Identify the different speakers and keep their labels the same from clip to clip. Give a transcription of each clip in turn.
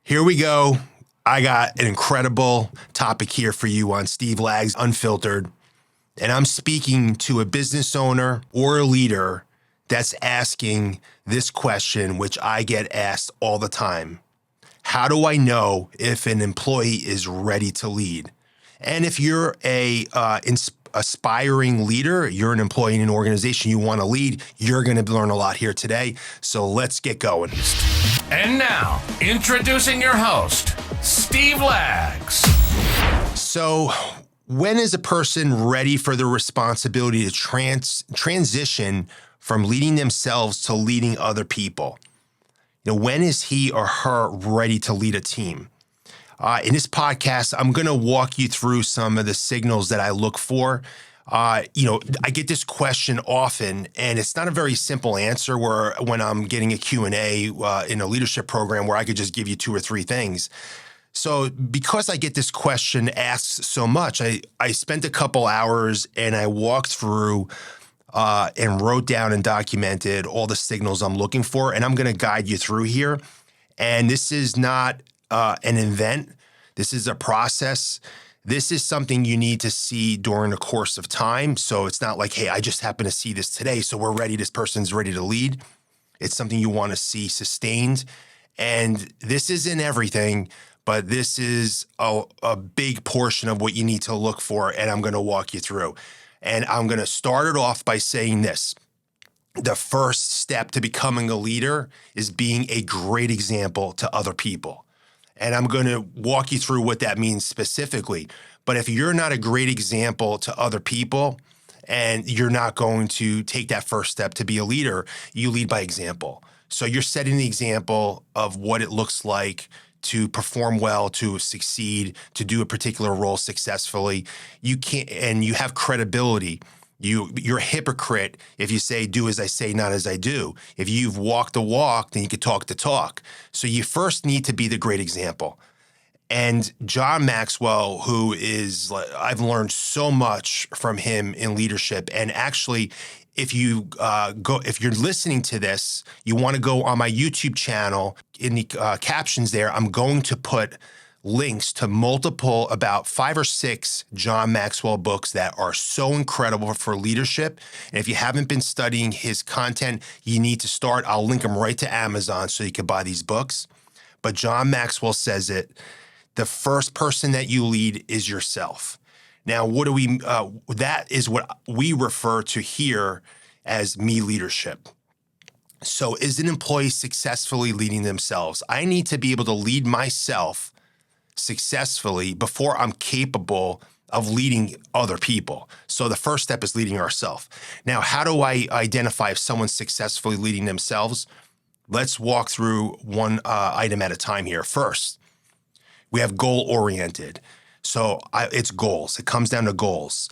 Speaker 1: Here we go. I got an incredible topic here for you on Steve Lags Unfiltered. And I'm speaking to a business owner or a leader that's asking this question, which I get asked all the time. How do I know if an employee is ready to lead? And if you're a aspiring leader, you're an employee in an organization, you want to lead, you're going to learn a lot here today. So let's get going.
Speaker 2: And now, introducing your host, Steve Lags.
Speaker 1: So when is a person ready for the responsibility to transition from leading themselves to leading other people? When is he or her ready to lead a team? In this podcast, I'm going to walk you through some of the signals that I look for. I get this question often, and it's not a very simple answer when I'm getting a Q&A in a leadership program where I could just give you two or three things. So because I get this question asked so much, I spent a couple hours and I walked through and wrote down and documented all the signals I'm looking for, and I'm going to guide you through here. And this is not an event. This is a process. This is something you need to see during the course of time. So it's not like, hey, I just happen to see this today, so we're ready. This person's ready to lead. It's something you want to see sustained. And this isn't everything, but this is a big portion of what you need to look for, and I'm going to walk you through. And I'm going to start it off by saying this. The first step to becoming a leader is being a great example to other people. And I'm going to walk you through what that means specifically. But if you're not a great example to other people and you're not going to take that first step to be a leader, you lead by example. So you're setting the example of what it looks like to perform well, to succeed, to do a particular role successfully. You can't, and you have credibility. You're a hypocrite if you say, do as I say, not as I do. If you've walked the walk, then you can talk the talk. So you first need to be the great example. And John Maxwell, who is, I've learned so much from him in leadership. And actually, if you're listening to this, you want to go on my YouTube channel, in the captions there, I'm going to put links to about 5 or 6 John Maxwell books that are so incredible for leadership. And if you haven't been studying his content, you need to start. I'll link them right to Amazon so you can buy these books. But John Maxwell says it, the first person that you lead is yourself. Now, that is what we refer to here as me leadership. So is an employee successfully leading themselves? I need to be able to lead myself successfully before I'm capable of leading other people. So the first step is leading ourselves. Now, how do I identify if someone's successfully leading themselves? Let's walk through one item at a time here. First, we have goal-oriented. So it's goals. It comes down to goals.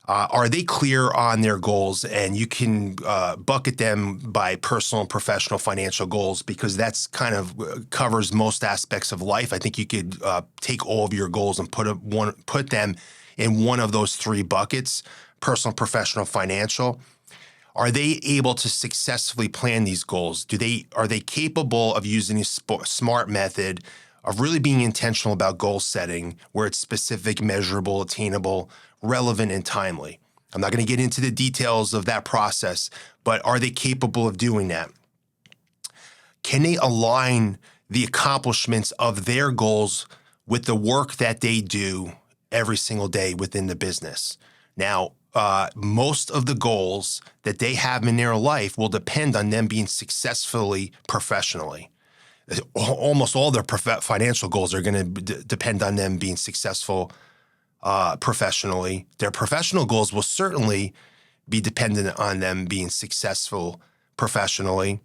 Speaker 1: Are they clear on their goals? And you can bucket them by personal and professional financial goals because that's kind of covers most aspects of life. I think you could take all of your goals and put them in one of those 3 buckets: personal, professional, financial. Are they able to successfully plan these goals? Are they capable of using a smart method of really being intentional about goal setting where it's specific, measurable, attainable, relevant, and timely? I'm not going to get into the details of that process, but are they capable of doing that? Can they align the accomplishments of their goals with the work that they do every single day within the business? Now, most of the goals that they have in their life will depend on them being successfully professionally. Almost all their financial goals are going to depend on them being successful professionally. Their professional goals will certainly be dependent on them being successful professionally.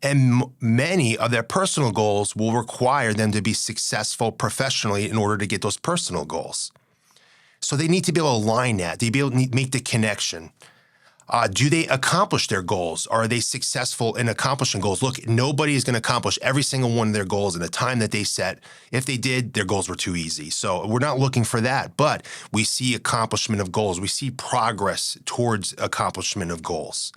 Speaker 1: And many of their personal goals will require them to be successful professionally in order to get those personal goals. So they need to be able to align that. They be able to make the connection. Do they accomplish their goals? Are they successful in accomplishing goals? Look, nobody is going to accomplish every single one of their goals in the time that they set. If they did, their goals were too easy. So we're not looking for that, but we see accomplishment of goals. We see progress towards accomplishment of goals.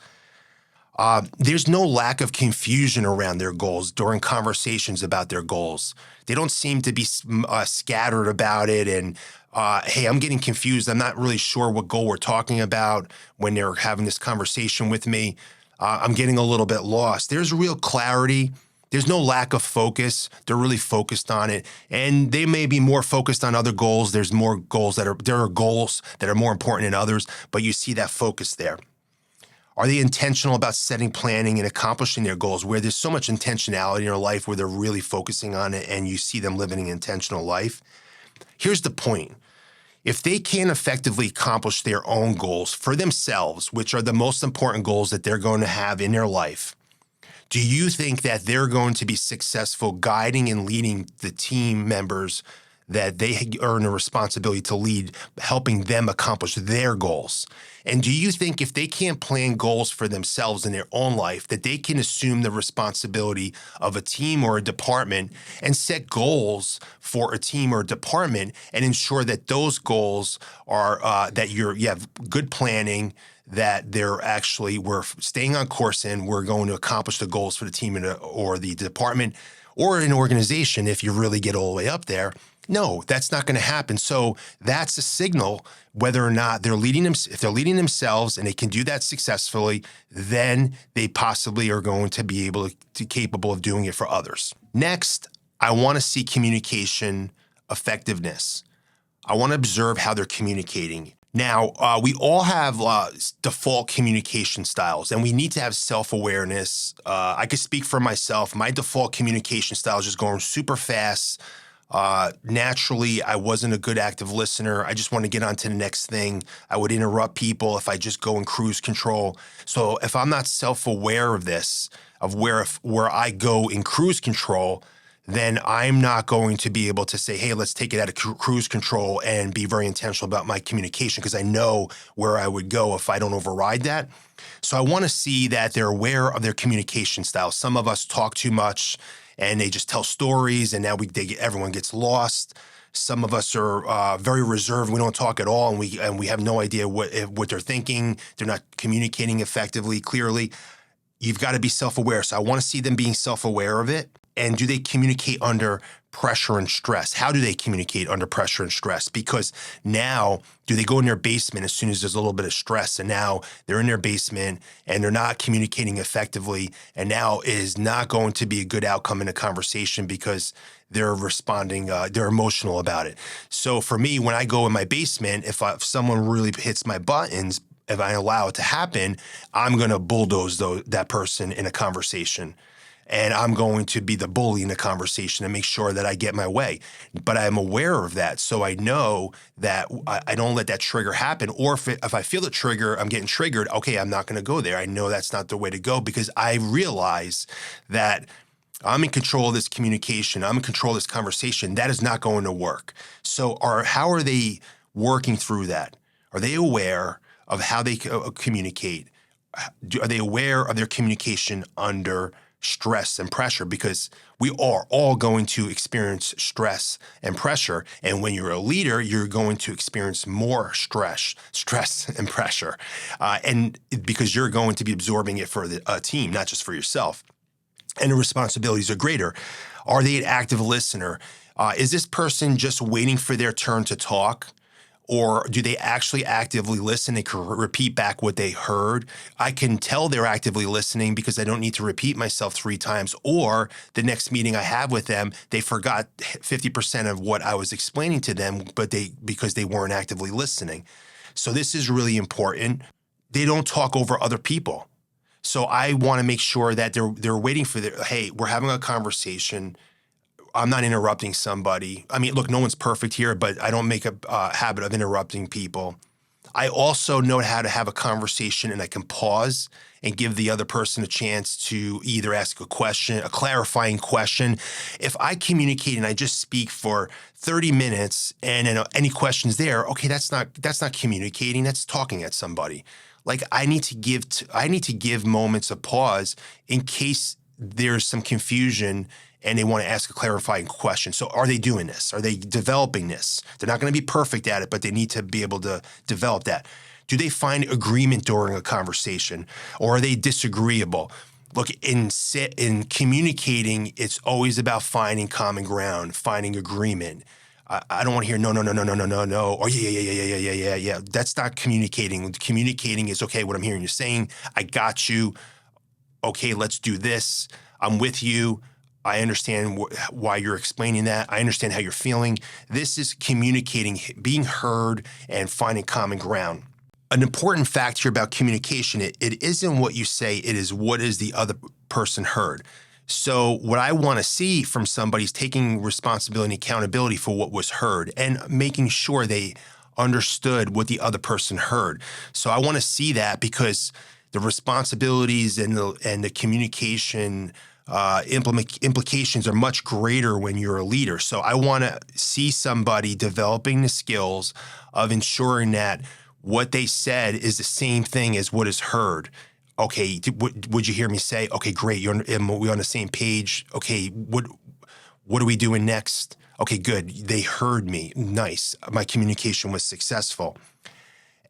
Speaker 1: There's no lack of confusion around their goals during conversations about their goals. They don't seem to be scattered about it and, hey, I'm getting confused. I'm not really sure what goal we're talking about when they're having this conversation with me. I'm getting a little bit lost. There's real clarity. There's no lack of focus. They're really focused on it. And they may be more focused on other goals. There are goals that are more important than others, but you see that focus there. Are they intentional about setting, planning, and accomplishing their goals where there's so much intentionality in their life where they're really focusing on it and you see them living an intentional life? Here's the point. If they can't effectively accomplish their own goals for themselves, which are the most important goals that they're going to have in their life, do you think that they're going to be successful guiding and leading the team members that they earn a responsibility to lead, helping them accomplish their goals? And do you think if they can't plan goals for themselves in their own life, that they can assume the responsibility of a team or a department and set goals for a team or a department and ensure that those goals are that you have good planning, that we're staying on course and we're going to accomplish the goals for the team or the department or an organization if you really get all the way up there? No, that's not going to happen. So that's a signal whether or not if they're leading themselves and they can do that successfully, then they possibly are going to be capable of doing it for others. Next, I want to see communication effectiveness. I want to observe how they're communicating. Now, we all have default communication styles, and we need to have self-awareness. I could speak for myself. My default communication style is just going super fast. Naturally, I wasn't a good active listener. I just want to get on to the next thing. I would interrupt people if I just go in cruise control. So if I'm not self-aware of this, of where I go in cruise control, then I'm not going to be able to say, hey, let's take it out of cruise control and be very intentional about my communication because I know where I would go if I don't override that. So I want to see that they're aware of their communication style. Some of us talk too much and they just tell stories and now everyone gets lost. Some of us are very reserved. We don't talk at all and we have no idea what they're thinking. They're not communicating effectively, clearly. You've got to be self-aware. So I want to see them being self-aware of it. And do they communicate under pressure and stress? How do they communicate under pressure and stress? Because now, do they go in their basement as soon as there's a little bit of stress? And now they're in their basement and they're not communicating effectively. And now it is not going to be a good outcome in a conversation because they're responding, they're emotional about it. So for me, when I go in my basement, if someone really hits my buttons, if I allow it to happen, I'm going to bulldoze that person in a conversation. And I'm going to be the bully in the conversation and make sure that I get my way. But I'm aware of that, so I know that I don't let that trigger happen. Or if I feel the trigger, I'm getting triggered, okay, I'm not going to go there. I know that's not the way to go because I realize that I'm in control of this communication. I'm in control of this conversation. That is not going to work. So how are they working through that? Are they aware of how they communicate? Are they aware of their communication under stress and pressure? Because we are all going to experience stress and pressure. And when you're a leader, you're going to experience more stress and pressure. And because you're going to be absorbing it for the team, not just for yourself. And the responsibilities are greater. Are they an active listener? Is this person just waiting for their turn to talk? Or do they actually actively listen? They can repeat back what they heard. I can tell they're actively listening because I don't need to repeat myself 3 times. Or the next meeting I have with them, they forgot 50% of what I was explaining to them, because they weren't actively listening. So this is really important. They don't talk over other people. So I want to make sure that they're waiting for hey, we're having a conversation. I'm not interrupting somebody. I mean, look, no one's perfect here, but I don't make a habit of interrupting people. I also know how to have a conversation and I can pause and give the other person a chance to either ask a question, a clarifying question. If I communicate and I just speak for 30 minutes and any questions there, okay, that's not communicating, that's talking at somebody. Like I need to give moments of pause in case there's some confusion and they want to ask a clarifying question. So are they doing this? Are they developing this? They're not going to be perfect at it, but they need to be able to develop that. Do they find agreement during a conversation, or are they disagreeable? Look, in communicating, it's always about finding common ground, finding agreement. I don't want to hear no, or yeah. That's not communicating. Communicating is, okay, what I'm hearing you saying, I got you. Okay, let's do this. I'm with you. I understand why you're explaining that. I understand how you're feeling. This is communicating, being heard, and finding common ground. An important fact here about communication, it isn't what you say, it is what is the other person heard. So what I want to see from somebody is taking responsibility and accountability for what was heard and making sure they understood what the other person heard. So I want to see that, because the responsibilities and the communication implications are much greater when you're a leader. So I want to see somebody developing the skills of ensuring that what they said is the same thing as what is heard. Okay, would you hear me say? Okay, great. We're on the same page. Okay, what are we doing next? Okay, good. They heard me. Nice. My communication was successful.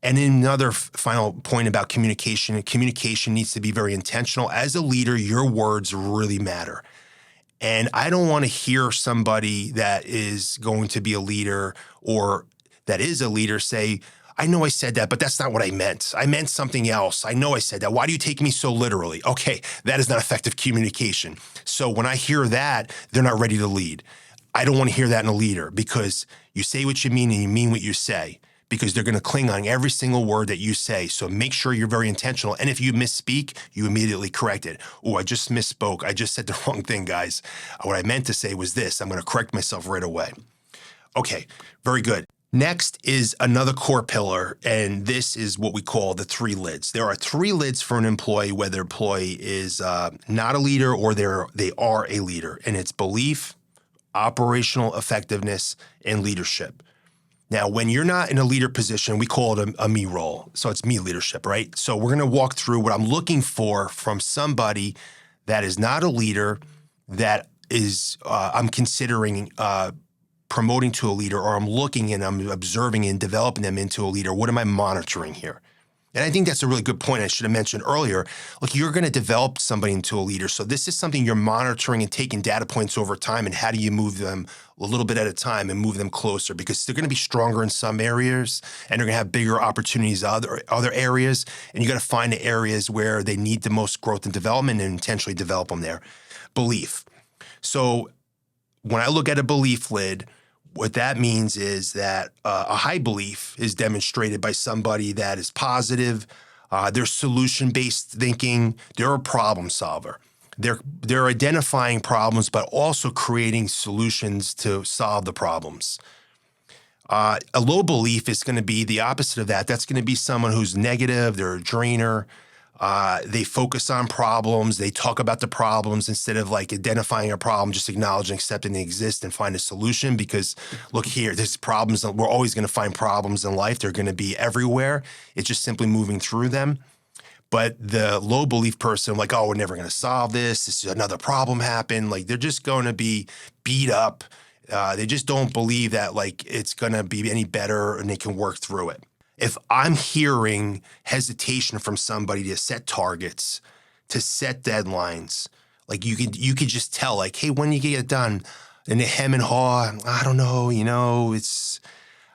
Speaker 1: And another final point about communication needs to be very intentional. As a leader, your words really matter. And I don't want to hear somebody that is going to be a leader or that is a leader say, I know I said that, but that's not what I meant. I meant something else. I know I said that. Why do you take me so literally? Okay, that is not effective communication. So when I hear that, they're not ready to lead. I don't want to hear that in a leader, because you say what you mean and you mean what you say, because they're going to cling on every single word that you say. So make sure you're very intentional. And if you misspeak, you immediately correct it. Oh, I just misspoke. I just said the wrong thing, guys. What I meant to say was this. I'm going to correct myself right away. Okay, very good. Next is another core pillar, and this is what we call the 3 lids. There are 3 lids for an employee, whether employee is not a leader or they are a leader, and it's belief, operational effectiveness, and leadership. Now, when you're not in a leader position, we call it a me role. So it's me leadership, right? So we're going to walk through what I'm looking for from somebody that is not a leader, that is I'm considering promoting to a leader, or I'm looking and I'm observing and developing them into a leader. What am I monitoring here? And I think that's a really good point I should have mentioned earlier. Look, you're going to develop somebody into a leader. So this is something you're monitoring and taking data points over time, and how do you move them a little bit at a time and move them closer, because they're going to be stronger in some areas and they're going to have bigger opportunities in other areas. And you got to find the areas where they need the most growth and development and intentionally develop them there. Belief. So when I look at a belief lid, what that means is that a high belief is demonstrated by somebody that is positive, they're solution-based thinking, they're a problem solver. They're identifying problems, but also creating solutions to solve the problems. A low belief is going to be the opposite of that. That's going to be someone who's negative, they're a drainer. They focus on problems. They talk about the problems instead of like identifying a problem, just acknowledging, accepting they exist and find a solution. Because look here, there's problems. We're always going to find problems in life. They're going to be everywhere. It's just simply moving through them. But the low belief person, like, oh, we're never going to solve this. This is another problem happened. Like, they're just going to be beat up. They just don't believe that like it's going to be any better and they can work through it. If I'm hearing hesitation from somebody to set targets, to set deadlines, like you could just tell, like, hey, when you get it done, and they hem and haw, I don't know,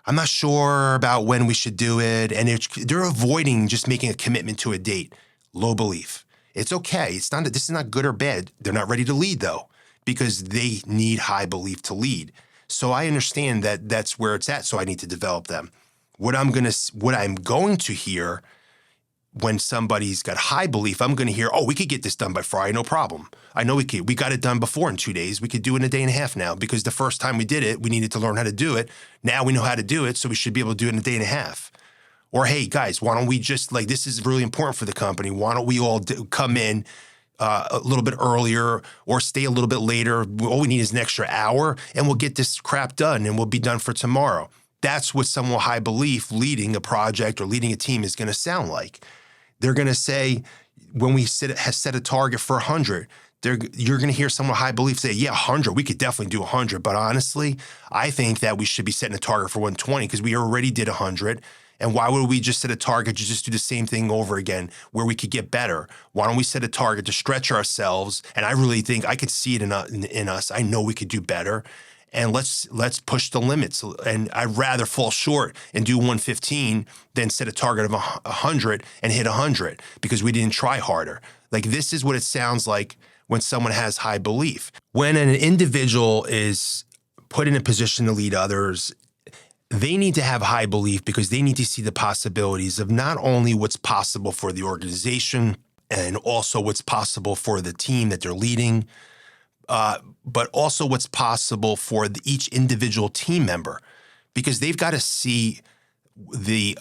Speaker 1: I'm not sure about when we should do it, and they're avoiding just making a commitment to a date. Low belief. It's okay. This is not good or bad. They're not ready to lead though, because they need high belief to lead. So I understand that that's where it's at. So I need to develop them. What I'm going to hear when somebody's got high belief, I'm going to hear, oh, we could get this done by Friday, no problem. I know we could. We got it done before in 2 days. We could do it in a day and a half now, because the first time we did it, we needed to learn how to do it. Now we know how to do it, so we should be able to do it in a day and a half. Or, hey, guys, why don't we just, like, this is really important for the company. Why don't we all come in a little bit earlier or stay a little bit later? All we need is an extra hour, and we'll get this crap done, and we'll be done for tomorrow. That's what someone with high belief leading a project or leading a team is going to sound like. They're going to say, when we set a target for 100, you're going to hear someone with high belief say, yeah, 100, we could definitely do 100. But honestly, I think that we should be setting a target for 120, because we already did 100. And why would we just set a target to just do the same thing over again where we could get better? Why don't we set a target to stretch ourselves? And I really think I could see it in us. I know we could do better. And let's push the limits. And I'd rather fall short and do 115 than set a target of 100 and hit 100 because we didn't try harder. Like, this is what it sounds like when someone has high belief. When an individual is put in a position to lead others, they need to have high belief because they need to see the possibilities of not only what's possible for the organization and also what's possible for the team that they're leading, but also what's possible for each individual team member, because they've got to see the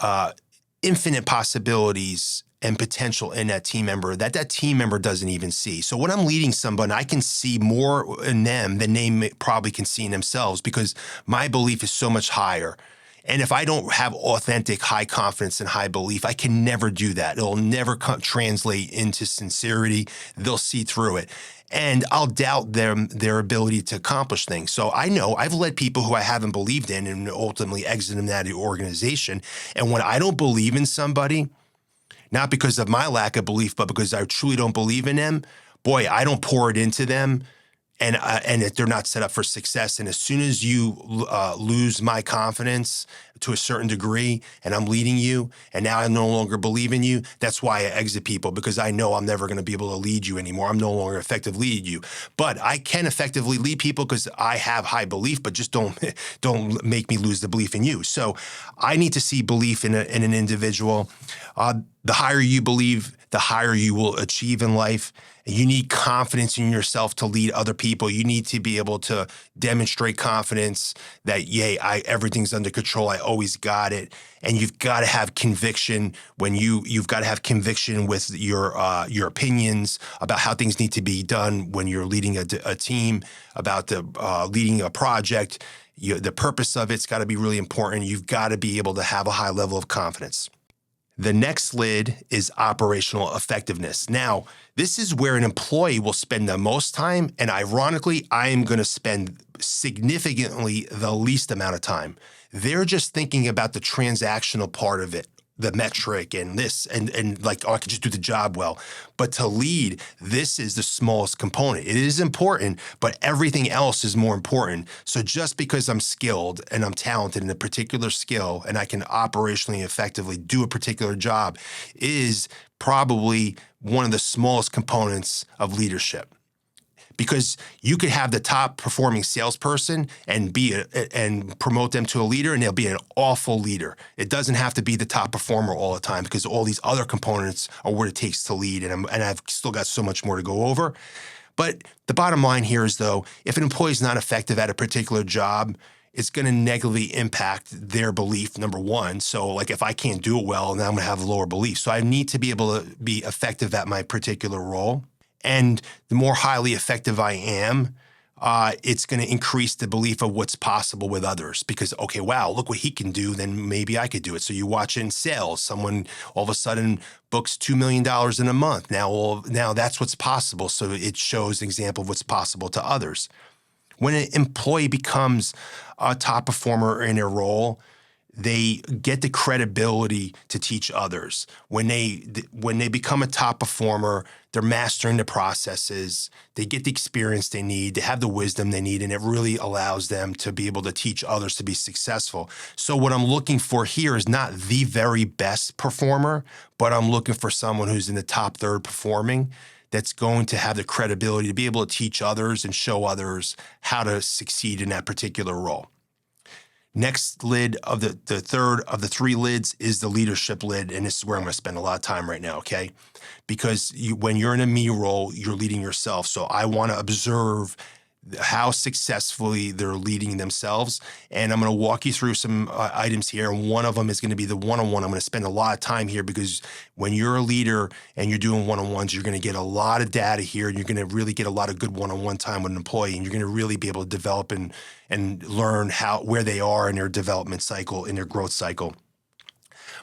Speaker 1: infinite possibilities and potential in that team member that team member doesn't even see. So when I'm leading someone, I can see more in them than they probably can see in themselves because my belief is so much higher. And if I don't have authentic high confidence and high belief, I can never do that. It'll never translate into sincerity. They'll see through it. And I'll doubt their ability to accomplish things. So I know I've led people who I haven't believed in and ultimately exited them out of the organization. And when I don't believe in somebody, not because of my lack of belief, but because I truly don't believe in them, boy, I don't pour it into them, and that they're not set up for success. And as soon as you lose my confidence to a certain degree, and I'm leading you, and now I no longer believe in you, that's why I exit people, because I know I'm never going to be able to lead you anymore. I'm no longer effectively lead you. But I can effectively lead people because I have high belief, but just don't make me lose the belief in you. So I need to see belief in an individual. The higher you believe, the higher you will achieve in life. You need confidence in yourself to lead other people. You need to be able to demonstrate confidence that, everything's under control. I always got it. And you've got to have conviction when you've got to have conviction with your opinions about how things need to be done when you're leading a team, about leading a project. The purpose of it's got to be really important. You've got to be able to have a high level of confidence. The next lid is operational effectiveness. Now, this is where an employee will spend the most time, and ironically, I am going to spend significantly the least amount of time. They're just thinking about the transactional part of it, the metric and this, and like, I could just do the job well. But to lead, this is the smallest component. It is important, but everything else is more important. So just because I'm skilled and I'm talented in a particular skill and I can operationally effectively do a particular job is probably one of the smallest components of leadership. Because you could have the top performing salesperson and promote them to a leader, and they'll be an awful leader. It doesn't have to be the top performer all the time, because all these other components are what it takes to lead, and I've still got so much more to go over. But the bottom line here is, though, if an employee is not effective at a particular job, it's going to negatively impact their belief, number one. So like, if I can't do it well, then I'm going to have lower belief. So I need to be able to be effective at my particular role. And the more highly effective I am, it's going to increase the belief of what's possible with others, because, okay, wow, look what he can do, then maybe I could do it. So you watch it in sales. Someone all of a sudden books $2 million in a month. Now that's what's possible. So it shows an example of what's possible to others. When an employee becomes a top performer in their role, they get the credibility to teach others. When they become a top performer, they're mastering the processes, they get the experience they need, they have the wisdom they need, and it really allows them to be able to teach others to be successful. So what I'm looking for here is not the very best performer, but I'm looking for someone who's in the top third performing, that's going to have the credibility to be able to teach others and show others how to succeed in that particular role. Next lid of the third of the three lids is the leadership lid, and this is where I'm going to spend a lot of time right now, okay? Because when you're in a me role, you're leading yourself. So I want to observe how successfully they're leading themselves, and I'm going to walk you through some items here, and one of them is going to be the one-on-one. I'm going to spend a lot of time here because when you're a leader and you're doing one-on-ones, you're going to get a lot of data here, and you're going to really get a lot of good one-on-one time with an employee, and you're going to really be able to develop and learn where they are in their development cycle, in their growth cycle.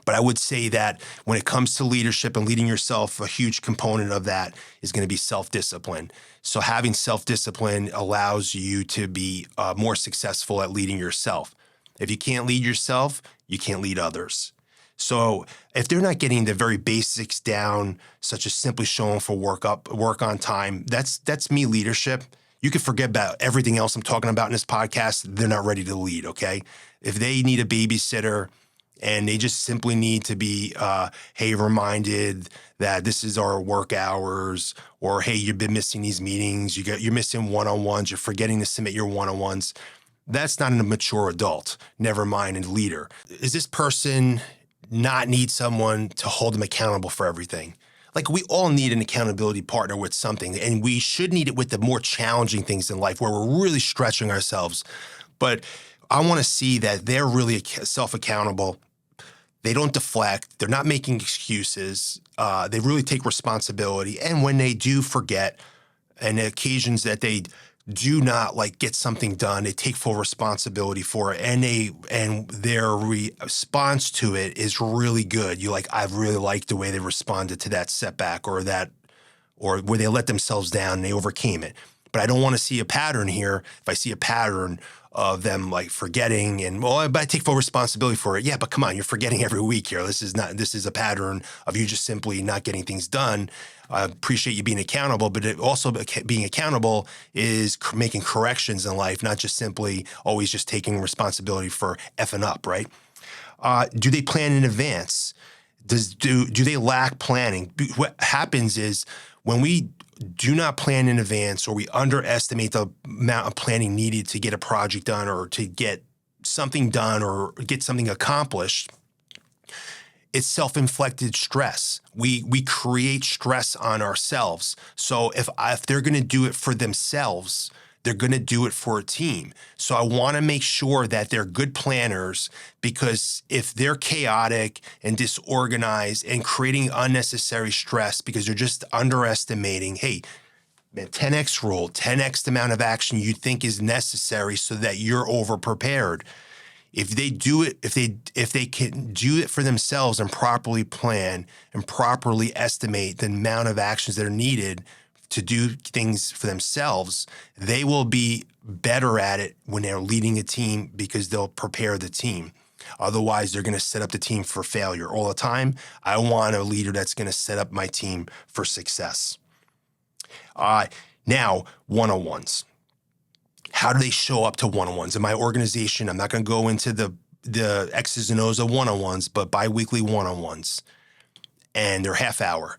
Speaker 1: But I would say that when it comes to leadership and leading yourself, a huge component of that is going to be self-discipline. So having self-discipline allows you to be more successful at leading yourself. If you can't lead yourself, you can't lead others. So if they're not getting the very basics down, such as simply showing for work on time, that's me leadership. You can forget about everything else I'm talking about in this podcast. They're not ready to lead, okay? If they need a babysitter and they just simply need to be, hey, reminded that this is our work hours, or hey, you've been missing these meetings, you're missing one-on-ones, you're forgetting to submit your one-on-ones. That's not a mature adult, never mind a leader. Is this person not need someone to hold them accountable for everything? Like, we all need an accountability partner with something, and we should need it with the more challenging things in life where we're really stretching ourselves. But I want to see that they're really self-accountable. They don't deflect. They're not making excuses. They really take responsibility. And when they do forget, and the occasions that they do not get something done, they take full responsibility for it, and their response to it is really good. I really like the way they responded to that setback, or where they let themselves down and they overcame it. But I don't want to see a pattern here. If I see a pattern of them forgetting and, but I take full responsibility for it. Yeah, but come on, you're forgetting every week here. This is a pattern of you just simply not getting things done. I appreciate you being accountable, but also being accountable is making corrections in life, not just simply always just taking responsibility for effing up, right? Do they plan in advance? Do they lack planning? What happens is when we do not plan in advance, or we underestimate the amount of planning needed to get a project done, or to get something done, or get something accomplished, it's self-inflicted stress. We create stress on ourselves. So if they're going to do it for themselves, they're going to do it for a team. So I want to make sure that they're good planners, because if they're chaotic and disorganized and creating unnecessary stress because they're just underestimating, hey, man, 10x rule, 10x the amount of action you think is necessary so that you're over-prepared. If they do it, if they can do it for themselves and properly plan and properly estimate the amount of actions that are needed to do things for themselves, they will be better at it when they're leading a team, because they'll prepare the team. Otherwise, they're going to set up the team for failure all the time. I want a leader that's going to set up my team for success. Now, one-on-ones. How do they show up to one-on-ones? In my organization, I'm not going to go into the X's and O's of one-on-ones, but biweekly one-on-ones. And they're half hour.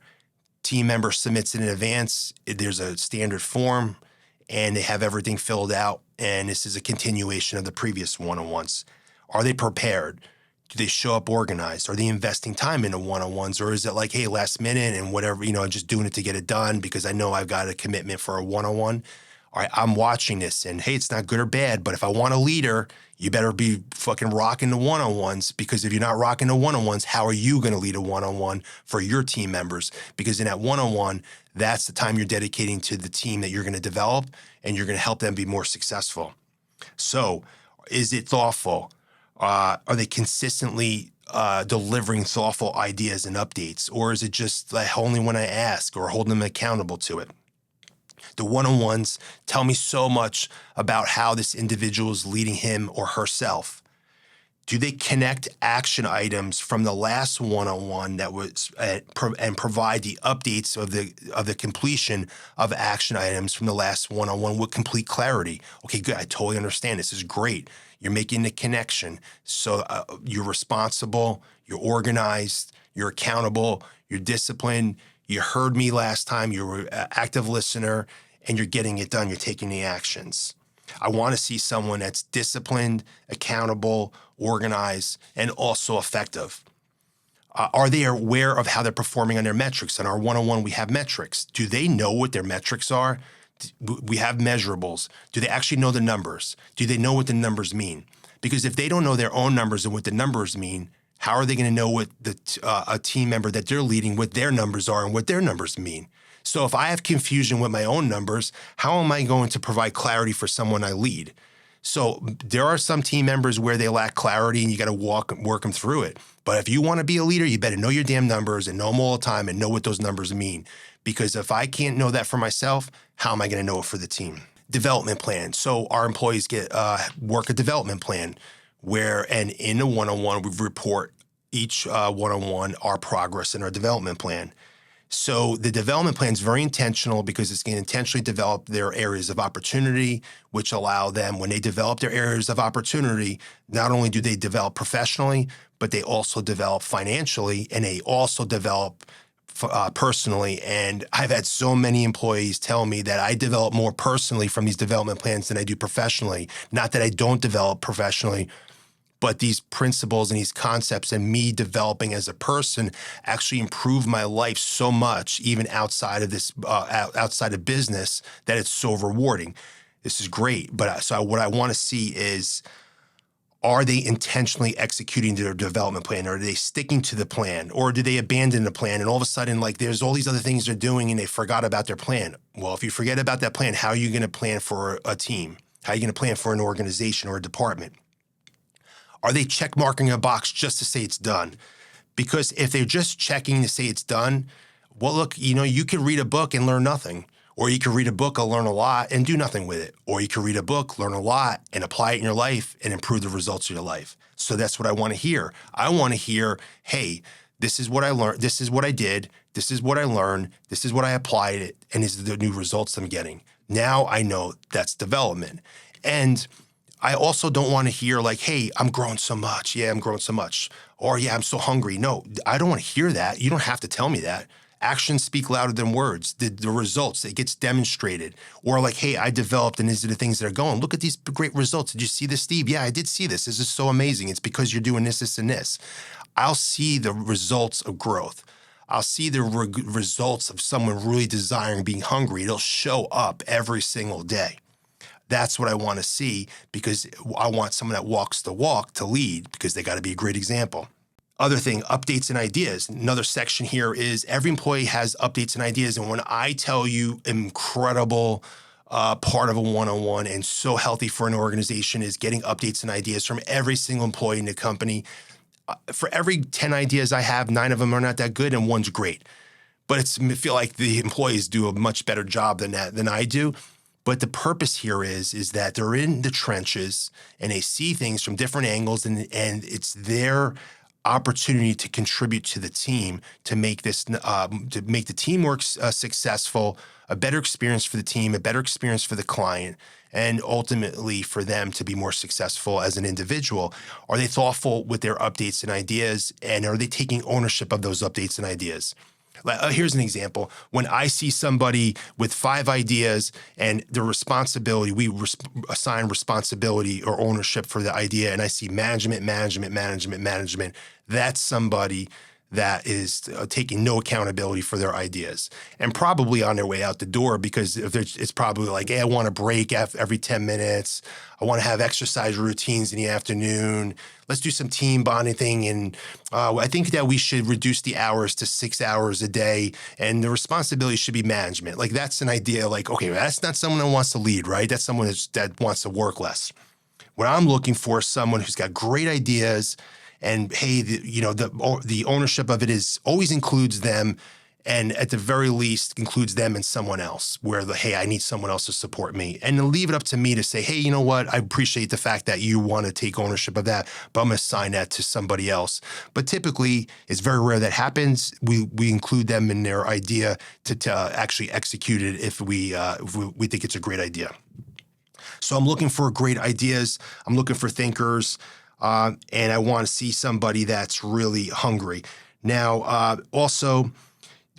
Speaker 1: Team member submits it in advance. There's a standard form, and they have everything filled out. And this is a continuation of the previous one-on-ones. Are they prepared? Do they show up organized? Are they investing time into one-on-ones? Or is it hey, last minute and whatever, just doing it to get it done because I know I've got a commitment for a one-on-one? All right, I'm watching this, and hey, it's not good or bad, but if I want a leader, you better be fucking rocking the one-on-ones, because if you're not rocking the one-on-ones, how are you going to lead a one-on-one for your team members? Because in that one-on-one, that's the time you're dedicating to the team that you're going to develop, and you're going to help them be more successful. So is it thoughtful? Are they consistently delivering thoughtful ideas and updates? Or is it just only when I ask, or holding them accountable to it? The one-on-ones tell me so much about how this individual is leading him or herself. Do they connect action items from the last one-on-one that was and provide the updates of the completion of action items from the last one-on-one with complete clarity? Okay, good. I totally understand. This is great. You're making the connection. So you're responsible, you're organized, you're accountable, you're disciplined. You heard me last time. You were an active listener, and you're getting it done. You're taking the actions. I want to see someone that's disciplined, accountable, organized, and also effective. Are they aware of how they're performing on their metrics? On our one-on-one, we have metrics. Do they know what their metrics are? We have measurables. Do they actually know the numbers? Do they know what the numbers mean? Because if they don't know their own numbers and what the numbers mean, how are they going to know what a team member that they're leading, what their numbers are and what their numbers mean? So if I have confusion with my own numbers, how am I going to provide clarity for someone I lead? So there are some team members where they lack clarity, and you got to work them through it. But if you want to be a leader, you better know your damn numbers and know them all the time and know what those numbers mean. Because if I can't know that for myself, how am I going to know it for the team? Development plan. So our employees get work a development plan and in a one-on-one, we report each one-on-one our progress and our development plan. So the development plan is very intentional because it's going to intentionally develop their areas of opportunity, which allow them, when they develop their areas of opportunity, not only do they develop professionally, but they also develop financially, and they also develop personally. And I've had so many employees tell me that I develop more personally from these development plans than I do professionally. Not that I don't develop professionally, but these principles and these concepts and me developing as a person actually improve my life so much, even outside of this, outside of business, that it's so rewarding. This is great. But so what I want to see is, are they intentionally executing their development plan? Are they sticking to the plan? Or do they abandon the plan? And all of a sudden, like, there's all these other things they're doing and they forgot about their plan. Well, if you forget about that plan, how are you going to plan for a team? How are you going to plan for an organization or a department? Are they check marking a box just to say it's done? Because if they're just checking to say it's done, well, look, you could read a book and learn nothing. Or you could read a book and learn a lot and do nothing with it. Or you could read a book, learn a lot, and apply it in your life and improve the results of your life. So that's what I want to hear. I want to hear, hey, this is what I learned. This is what I did. This is what I learned. This is what I applied it. And these are the new results I'm getting. Now I know that's development. And I also don't want to hear like, hey, I'm growing so much. Yeah, I'm growing so much. Or yeah, I'm so hungry. No, I don't want to hear that. You don't have to tell me that. Actions speak louder than words. The results, it gets demonstrated. Or like, hey, I developed and these are the things that are going. Look at these great results. Did you see this, Steve? Yeah, I did see this. This is so amazing. It's because you're doing this, this, and this. I'll see the results of growth. I'll see the results of someone really desiring, being hungry. It'll show up every single day. That's what I want to see, because I want someone that walks the walk to lead, because they got to be a great example. Other thing, updates and ideas. Another section here is every employee has updates and ideas. And when I tell you incredible part of a one-on-one and so healthy for an organization is getting updates and ideas from every single employee in the company. For every 10 ideas I have, 9 of them are not that good and 1's great. But I feel like the employees do a much better job than I do. But the purpose here is that they're in the trenches and they see things from different angles, and it's their opportunity to contribute to the team to make this to make the teamwork successful, a better experience for the team, a better experience for the client, and ultimately for them to be more successful as an individual. Are they thoughtful with their updates and ideas, and are they taking ownership of those updates and ideas? Here's an example. When I see somebody with 5 ideas and the responsibility, we assign responsibility or ownership for the idea, and I see management, that's somebody that is taking no accountability for their ideas and probably on their way out the door, because it's probably like, hey, I want a break every 10 minutes. I want to have exercise routines in the afternoon. Let's do some team bonding thing. And I think that we should reduce the hours to 6 hours a day. And the responsibility should be management. Like, that's an idea like, okay, that's not someone that wants to lead, right? That's someone that wants to work less. What I'm looking for is someone who's got great ideas. And hey, the ownership of it is always includes them, and at the very least includes them and someone else. Where hey, I need someone else to support me, and to leave it up to me to say, hey, you know what? I appreciate the fact that you want to take ownership of that, but I'm going to assign that to somebody else. But typically, it's very rare that happens. We include them in their idea to actually execute it if we think it's a great idea. So I'm looking for great ideas. I'm looking for thinkers. And I want to see somebody that's really hungry. Now, also,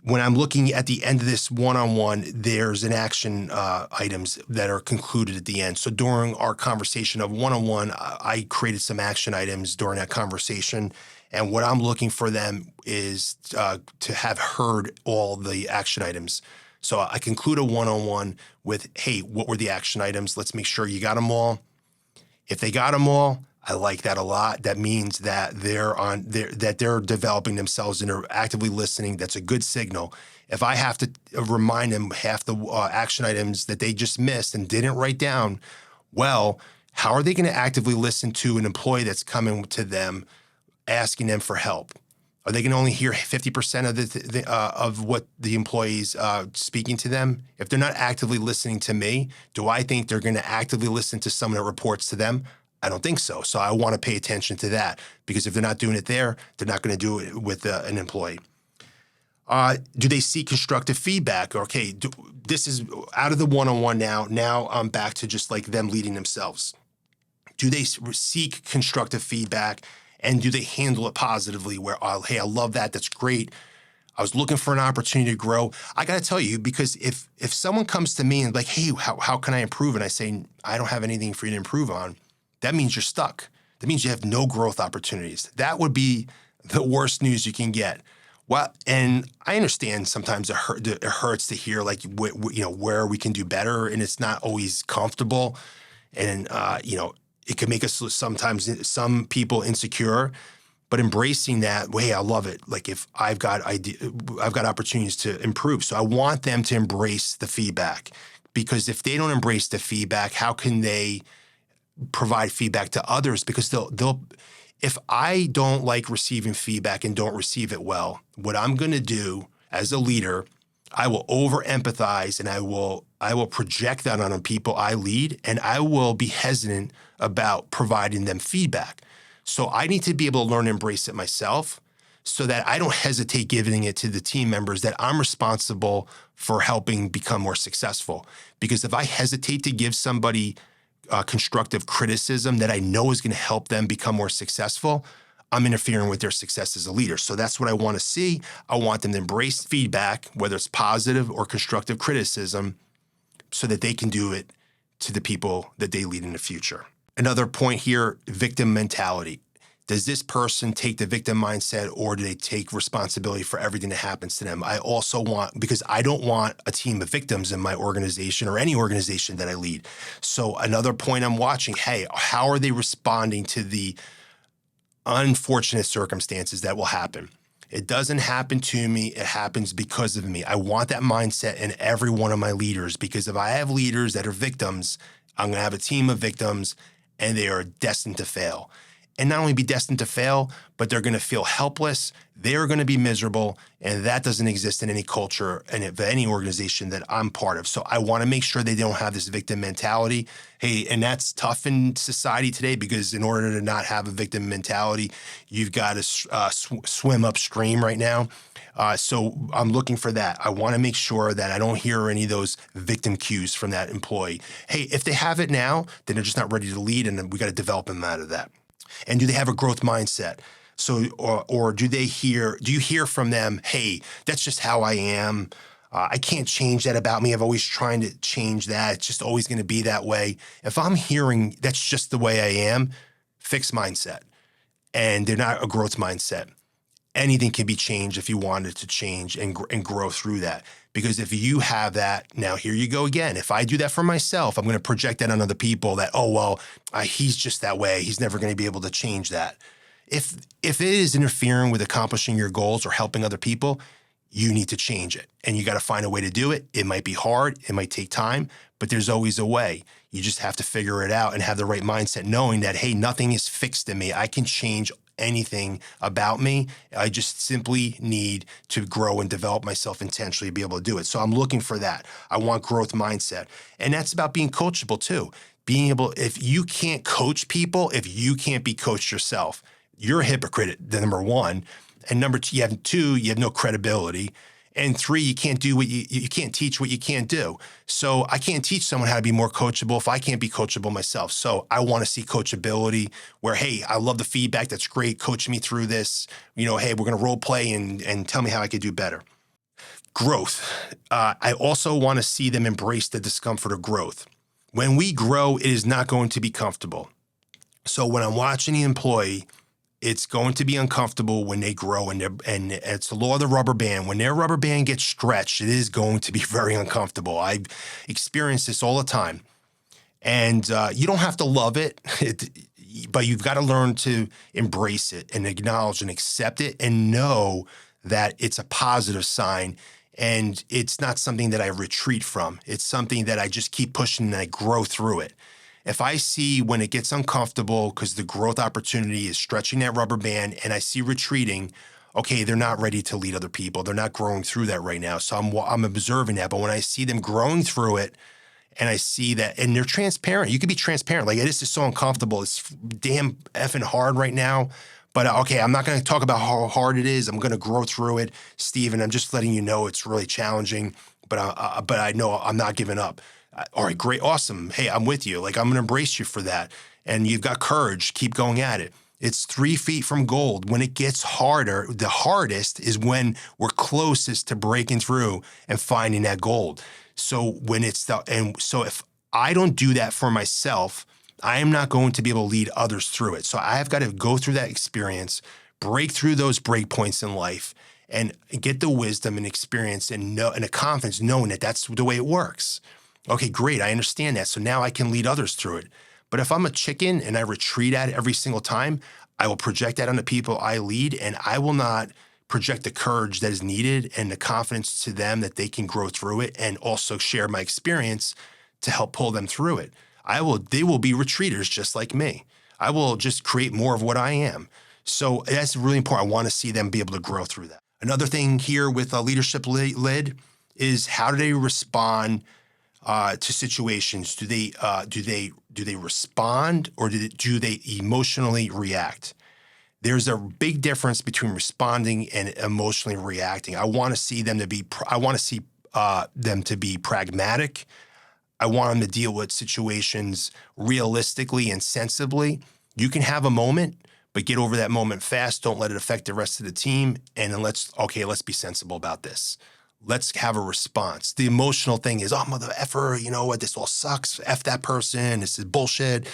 Speaker 1: when I'm looking at the end of this one-on-one, there's an action items that are concluded at the end. So during our conversation of one-on-one, I created some action items during that conversation. And what I'm looking for them is to have heard all the action items. So I conclude a one-on-one with, hey, what were the action items? Let's make sure you got them all. If they got them all, I like that a lot. That means that they're developing themselves and they're actively listening. That's a good signal. If I have to remind them half the action items that they just missed and didn't write down, well, how are they going to actively listen to an employee that's coming to them, asking them for help? Are they going to only hear 50% of what the employee's speaking to them? If they're not actively listening to me, do I think they're going to actively listen to someone that reports to them? I don't think so. So I want to pay attention to that, because if they're not doing it there, they're not going to do it with an employee. Do they seek constructive feedback? Okay, this is out of the one-on-one now. Now I'm back to just like them leading themselves. Do they seek constructive feedback, and do they handle it positively where, hey, I love that. That's great. I was looking for an opportunity to grow. I got to tell you, because if someone comes to me and like, hey, how can I improve? And I say, I don't have anything for you to improve on. That means you're stuck. That means you have no growth opportunities. That would be the worst news you can get. Well, and I understand sometimes it hurts to hear like, where we can do better, and it's not always comfortable. And, it can make us sometimes, some people, insecure. But embracing that, hey, I love it. Like if I've got opportunities to improve. So I want them to embrace the feedback, because if they don't embrace the feedback, how can they provide feedback to others? Because they'll if I don't like receiving feedback and don't receive it well, what I'm going to do as a leader, I will over empathize, and I will project that on the people I lead, and I will be hesitant about providing them feedback. So I need to be able to learn to embrace it myself, so that I don't hesitate giving it to the team members that I'm responsible for helping become more successful. Because if I hesitate to give somebody constructive criticism that I know is going to help them become more successful, I'm interfering with their success as a leader. So that's what I want to see. I want them to embrace feedback, whether it's positive or constructive criticism, so that they can do it to the people that they lead in the future. Another point here, victim mentality. Does this person take the victim mindset, or do they take responsibility for everything that happens to them? I also want, because I don't want a team of victims in my organization or any organization that I lead. So another point I'm watching, hey, how are they responding to the unfortunate circumstances that will happen? It doesn't happen to me. It happens because of me. I want that mindset in every one of my leaders, because if I have leaders that are victims, I'm going to have a team of victims, and they are destined to fail. And not only be destined to fail, but they're going to feel helpless. They're going to be miserable. And that doesn't exist in any culture and any organization that I'm part of. So I want to make sure they don't have this victim mentality. Hey, and that's tough in society today, because in order to not have a victim mentality, you've got to swim upstream right now. So I'm looking for that. I want to make sure that I don't hear any of those victim cues from that employee. Hey, if they have it now, then they're just not ready to lead, and then we got to develop them out of that. And do they have a growth mindset? So, or do you hear from them, hey, that's just how I am. I can't change that about me. I've always trying to change that. It's just always going to be that way. If I'm hearing that's just the way I am, fixed mindset, and they're not a growth mindset. Anything can be changed if you wanted to change and grow through that. Because if you have that, now here you go again. If I do that for myself, I'm going to project that on other people that, he's just that way. He's never going to be able to change that. If it is interfering with accomplishing your goals or helping other people, you need to change it. And you got to find a way to do it. It might be hard. It might take time, but there's always a way. You just have to figure it out and have the right mindset, knowing that, hey, nothing is fixed in me. I can change anything about me. I just simply need to grow and develop myself intentionally to be able to do it. So I'm looking for that. I want growth mindset. And that's about being coachable too. Being able, if you can't coach people, if you can't be coached yourself, you're a hypocrite, number one. And number two, you have no credibility. And three, you can't do you can't teach what you can't do. So I can't teach someone how to be more coachable if I can't be coachable myself. So I want to see coachability where, hey, I love the feedback. That's great. Coach me through this. Hey, we're going to role play and tell me how I could do better. Growth. I also want to see them embrace the discomfort of growth. When we grow, it is not going to be comfortable. So when I'm watching the employee, it's going to be uncomfortable when they grow, and it's the law of the rubber band. When their rubber band gets stretched, it is going to be very uncomfortable. I've experienced this all the time. And you don't have to love it, but you've got to learn to embrace it and acknowledge and accept it and know that it's a positive sign. And it's not something that I retreat from. It's something that I just keep pushing and I grow through it. If I see when it gets uncomfortable because the growth opportunity is stretching that rubber band and I see retreating, okay, they're not ready to lead other people. They're not growing through that right now. So I'm observing that. But when I see them growing through it and I see that, and they're transparent. You can be transparent. Like, this is so uncomfortable. It's damn effing hard right now. But okay, I'm not going to talk about how hard it is. I'm going to grow through it, Steve, and I'm just letting you know it's really challenging. But I know I'm not giving up. All right, great, awesome. Hey, I'm with you. Like, I'm going to embrace you for that. And you've got courage. Keep going at it. It's 3 feet from gold. When it gets harder, the hardest is when we're closest to breaking through and finding that gold. So if I don't do that for myself, I am not going to be able to lead others through it. So I have got to go through that experience, break through those break points in life, and get the wisdom and experience and the confidence knowing that that's the way it works. Okay, great. I understand that. So now I can lead others through it. But if I'm a chicken and I retreat at it every single time, I will project that on the people I lead, and I will not project the courage that is needed and the confidence to them that they can grow through it, and also share my experience to help pull them through it. They will be retreaters just like me. I will just create more of what I am. So that's really important. I want to see them be able to grow through that. Another thing here with a leadership lid is, how do they respond to situations? Do they respond, or do they emotionally react? There's a big difference between responding and emotionally reacting. I want to see them to be pragmatic. I want them to deal with situations realistically and sensibly. You can have a moment, but get over that moment fast. Don't let it affect the rest of the team. And then let's be sensible about this. Let's have a response. The emotional thing is, oh, mother effer, you know what, this all sucks. F that person, this is bullshit.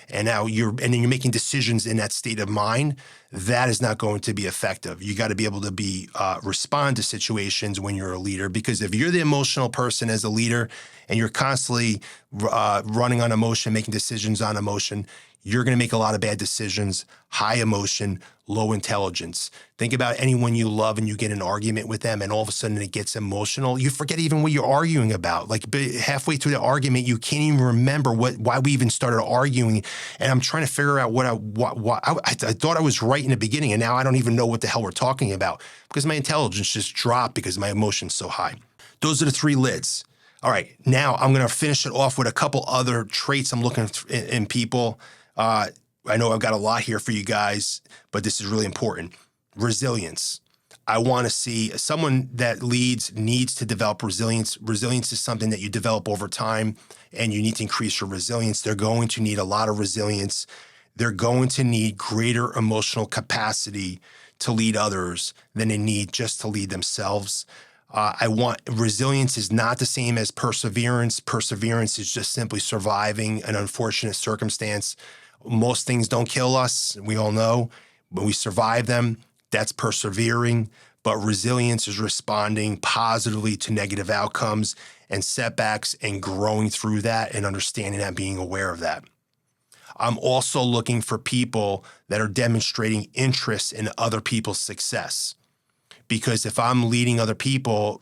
Speaker 1: And then you're making decisions in that state of mind. That is not going to be effective. You got to be able to respond to situations when you're a leader, because if you're the emotional person as a leader and you're constantly running on emotion, making decisions on emotion, you're going to make a lot of bad decisions, high emotion, low intelligence. Think about anyone you love and you get in an argument with them and all of a sudden it gets emotional. You forget even what you're arguing about. Like, halfway through the argument, you can't even remember why we even started arguing. And I'm trying to figure out I thought I was right in the beginning, and now I don't even know what the hell we're talking about because my intelligence just dropped because my emotion's so high. Those are the 3 lids. All right, now I'm going to finish it off with a couple other traits I'm looking in people. I know I've got a lot here for you guys, but this is really important. Resilience. I want to see someone that leads needs to develop resilience. Resilience is something that you develop over time, and you need to increase your resilience. They're going to need a lot of resilience. They're going to need greater emotional capacity to lead others than they need just to lead themselves. Resilience is not the same as perseverance. Perseverance is just simply surviving an unfortunate circumstance. Most things don't kill us, we all know, but we survive them. That's persevering. But resilience is responding positively to negative outcomes and setbacks and growing through that and understanding that, being aware of that. I'm also looking for people that are demonstrating interest in other people's success. Because if I'm leading other people,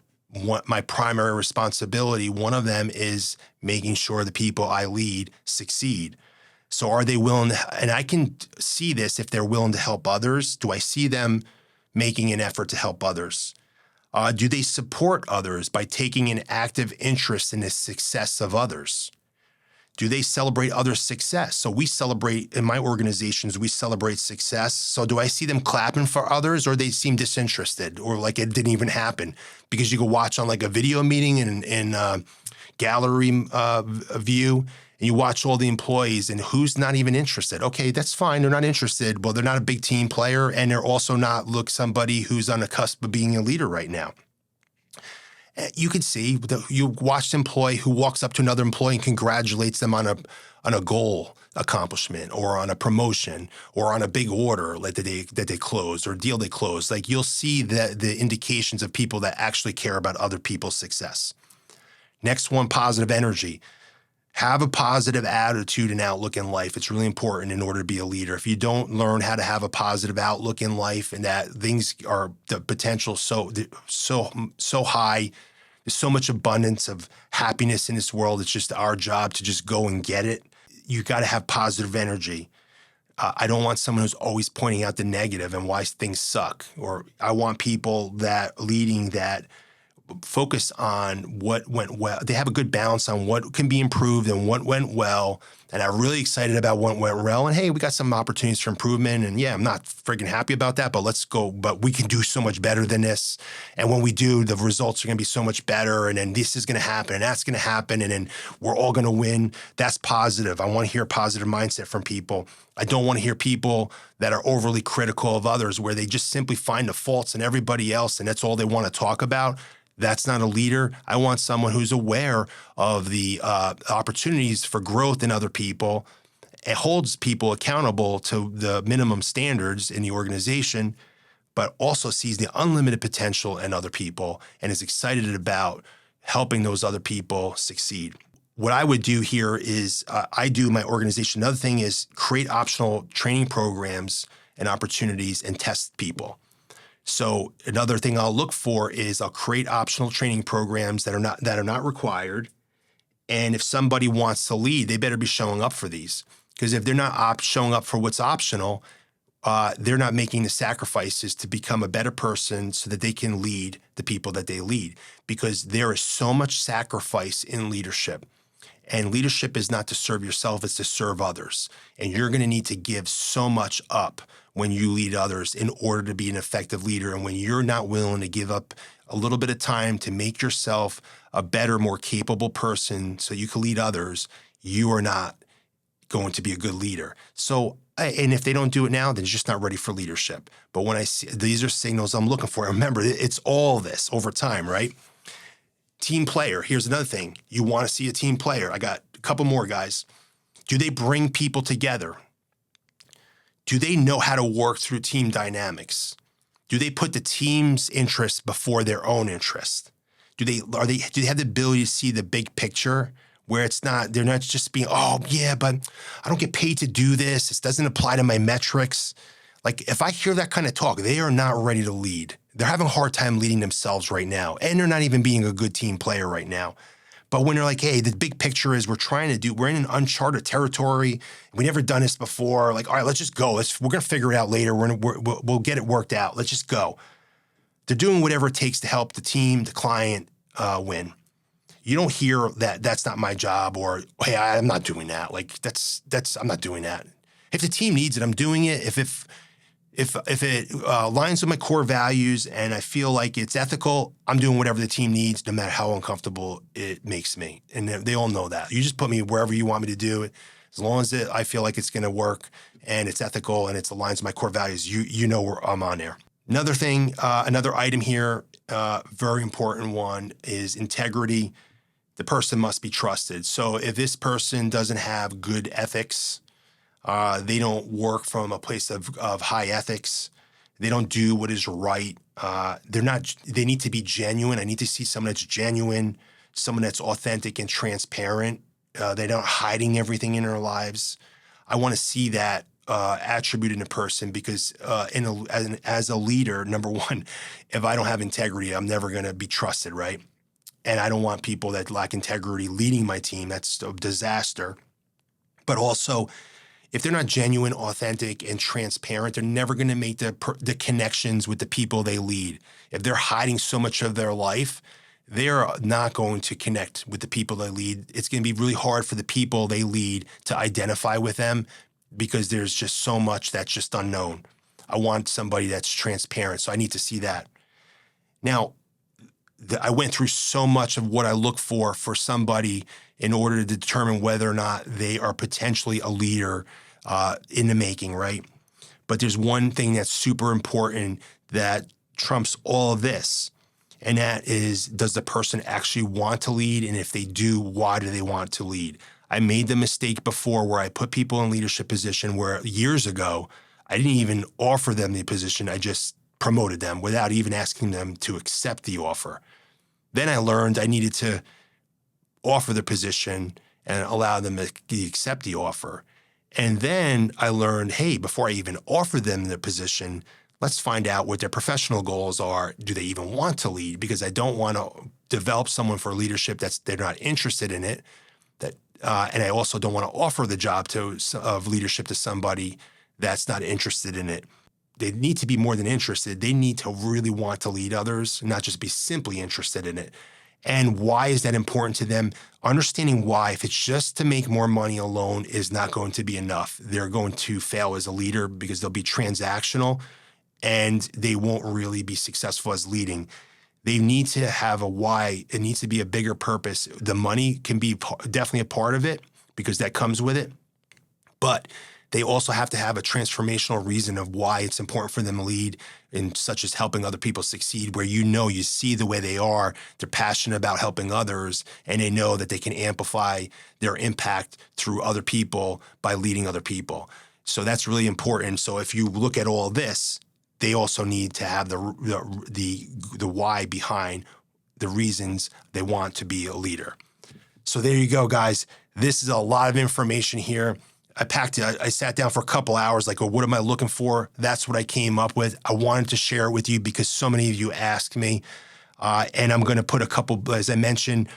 Speaker 1: my primary responsibility, one of them is making sure the people I lead succeed. So are they willing to, and I can see this if they're willing to help others. Do I see them making an effort to help others? Do they support others by taking an active interest in the success of others? Do they celebrate others' success? So we celebrate, in my organizations, we celebrate success. So do I see them clapping for others, or they seem disinterested, or like it didn't even happen? Because you can watch on like a video meeting in gallery view, and you watch all the employees and who's not even interested. Okay, that's fine. They're not interested. Well, they're not a big team player, and they're also not somebody who's on the cusp of being a leader right now. You can see you watch an employee who walks up to another employee and congratulates them on a goal accomplishment, or on a promotion, or on a big order like that they closed, or deal they closed. Like, you'll see the indications of people that actually care about other people's success. Next one, positive energy. Have a positive attitude and outlook in life. It's really important in order to be a leader. If you don't learn how to have a positive outlook in life, and that things are the potential so high, there's so much abundance of happiness in this world. It's just our job to just go and get it. You got to have positive energy. I don't want someone who's always pointing out the negative and why things suck. Or I want people that leading that focus on what went well. They have a good balance on what can be improved and what went well. And I'm really excited about what went well. And hey, we got some opportunities for improvement. And yeah, I'm not friggin' happy about that, but let's go. But we can do so much better than this. And when we do, the results are going to be so much better. And then this is going to happen and that's going to happen. And then we're all going to win. That's positive. I want to hear a positive mindset from people. I don't want to hear people that are overly critical of others where they just simply find the faults in everybody else and that's all they want to talk about. That's not a leader. I want someone who's aware of the opportunities for growth in other people and holds people accountable to the minimum standards in the organization, but also sees the unlimited potential in other people and is excited about helping those other people succeed. What I would do here is I do my organization. Another thing is create optional training programs and opportunities and test people. So another thing I'll look for is I'll create optional training programs that are not required. And if somebody wants to lead, they better be showing up for these. Because if they're not showing up for what's optional, they're not making the sacrifices to become a better person so that they can lead the people that they lead. Because there is so much sacrifice in leadership. And leadership is not to serve yourself, it's to serve others. And you're going to need to give so much up when you lead others in order to be an effective leader. And when you're not willing to give up a little bit of time to make yourself a better, more capable person so you can lead others, you are not going to be a good leader. So, and if they don't do it now, then it's just not ready for leadership. But when I see, these are signals I'm looking for. Remember, it's all this over time, right? Team player. Here's another thing. You want to see a team player. I got a couple more guys. Do they bring people together? Do they know how to work through team dynamics? Do they put the team's interests before their own interest? Do they have the ability to see the big picture where they're not just being, oh yeah, but I don't get paid to do this. This doesn't apply to my metrics. Like if I hear that kind of talk, they are not ready to lead. They're having a hard time leading themselves right now. And they're not even being a good team player right now. But when they're like, hey, the big picture is we're in an uncharted territory. We never done this before. Like, all right, let's just go. We're going to figure it out later. We'll get it worked out. Let's just go. They're doing whatever it takes to help the team, the client win. You don't hear that that's not my job or, hey, I'm not doing that. Like I'm not doing that. If the team needs it, I'm doing it. If it aligns with my core values and I feel like it's ethical, I'm doing whatever the team needs, no matter how uncomfortable it makes me. And they all know that. You just put me wherever you want me to do it. As long as I feel like it's going to work and it's ethical and it aligns with my core values, you know where I'm on there. Another thing, another item here, very important one, is integrity. The person must be trusted. So if this person doesn't have good ethics, they don't work from a place of high ethics. They don't do what is right. They need to be genuine. I need to see someone that's genuine, someone that's authentic and transparent. They're not hiding everything in their lives. I want to see that attribute in a person because as a leader, number one, if I don't have integrity, I'm never going to be trusted, right? And I don't want people that lack integrity leading my team. That's a disaster. But also, if they're not genuine, authentic, and transparent, they're never going to make the connections with the people they lead. If they're hiding so much of their life, they're not going to connect with the people they lead. It's going to be really hard for the people they lead to identify with them because there's just so much that's just unknown. I want somebody that's transparent, so I need to see that. Now, I went through so much of what I look for somebody in order to determine whether or not they are potentially a leader in the making, right? But there's one thing that's super important that trumps all of this, and that is, does the person actually want to lead? And if they do, why do they want to lead? I made the mistake before where I put people in leadership position where years ago, I didn't even offer them the position. I just promoted them without even asking them to accept the offer. Then I learned I needed to offer the position and allow them to accept the offer. And then I learned, hey, before I even offer them the position, let's find out what their professional goals are. Do they even want to lead? Because I don't want to develop someone for leadership they're not interested in it. And I also don't want to offer the job of leadership to somebody that's not interested in it. they need to be more than interested. They need to really want to lead others, not just be simply interested in it. And why is that important to them? Understanding why, if it's just to make more money alone, is not going to be enough. They're going to fail as a leader because they'll be transactional and they won't really be successful as leading. They need to have a why. It needs to be a bigger purpose. The money can be definitely a part of it because that comes with it. But they also have to have a transformational reason of why it's important for them to lead, and such as helping other people succeed, where you see the way they are, they're passionate about helping others, and they know that they can amplify their impact through other people by leading other people. So that's really important. So if you look at all this, they also need to have the why behind the reasons they want to be a leader. So there you go, guys. This is a lot of information here. I sat down for a couple hours, like, oh, what am I looking for? That's what I came up with. I wanted to share it with you because so many of you asked me. And I'm going to put a couple, as I mentioned,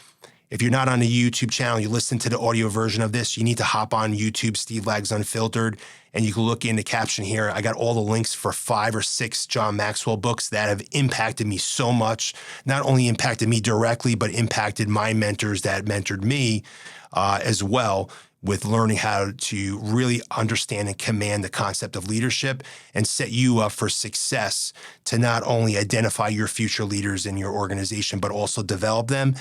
Speaker 1: if you're not on the YouTube channel, you listen to the audio version of this, you need to hop on YouTube, Steve Lags Unfiltered, and you can look in the caption here. I got all the links for 5 or 6 John Maxwell books that have impacted me so much, not only impacted me directly, but impacted my mentors that mentored me as well, with learning how to really understand and command the concept of leadership and set you up for success to not only identify your future leaders in your organization, but also develop them.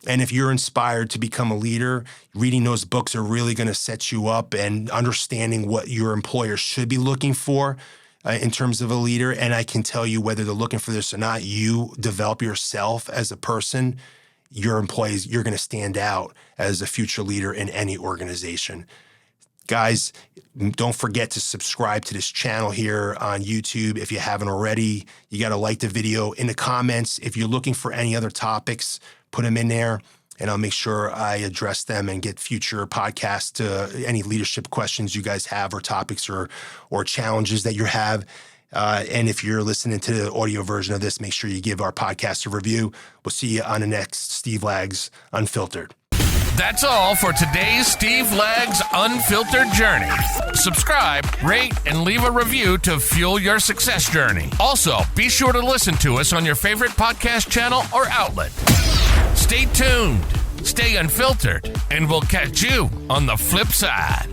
Speaker 1: And if you're inspired to become a leader, reading those books are really going to set you up, and understanding what your employer should be looking for in terms of a leader. And I can tell you, whether they're looking for this or not, you develop yourself as a person, your employees, you're going to stand out as a future leader in any organization. Guys, don't forget to subscribe to this channel here on YouTube if you haven't already. You got to like the video. In the comments, if you're looking for any other topics, put them in there, and I'll make sure I address them and get future podcasts to any leadership questions you guys have, or topics or challenges that you have. And if you're listening to the audio version of this, make sure you give our podcast a review. We'll see you on the next Steve Lags Unfiltered.
Speaker 2: That's all for today's Steve Lags Unfiltered journey. Subscribe, rate, and leave a review to fuel your success journey. Also, be sure to listen to us on your favorite podcast channel or outlet. Stay tuned, stay unfiltered, and we'll catch you on the flip side.